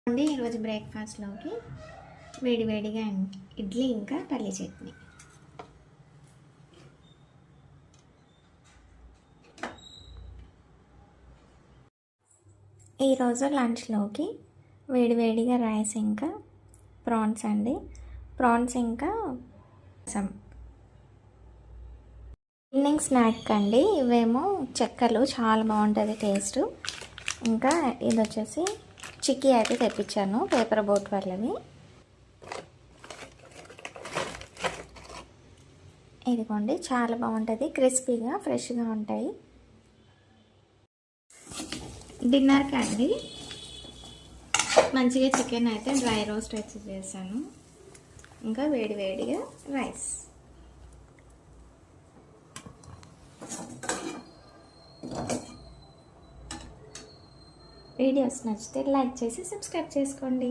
అండి ఈరోజు బ్రేక్ఫాస్ట్లోకి వేడివేడిగా ఇడ్లీ ఇంకా పల్లి చట్నీ. ఈరోజు లంచ్లోకి వేడివేడిగా రైస్ ఇంకా ప్రాన్స్ అండి. ప్రాన్స్ ఇంకా ఈవినింగ్ స్నాక్ అండి. ఇవేమో చెక్కలు, చాలా బాగుంటుంది టేస్ట్. ఇంకా ఇది వచ్చేసి చిక్కీ అయితే తెప్పించాను, పేపర్ బోట్ వాళ్ళవి. ఇదిగోండి, చాలా బాగుంటుంది, క్రిస్పీగా ఫ్రెష్గా ఉంటాయి. డిన్నర్కి అండి మంచిగా చికెన్ అయితే డ్రై రోస్ట్ అయితే చేశాను, ఇంకా వేడివేడిగా రైస్. వీడియోస్ నచ్చితే లైక్ చేసి సబ్స్క్రైబ్ చేసుకోండి.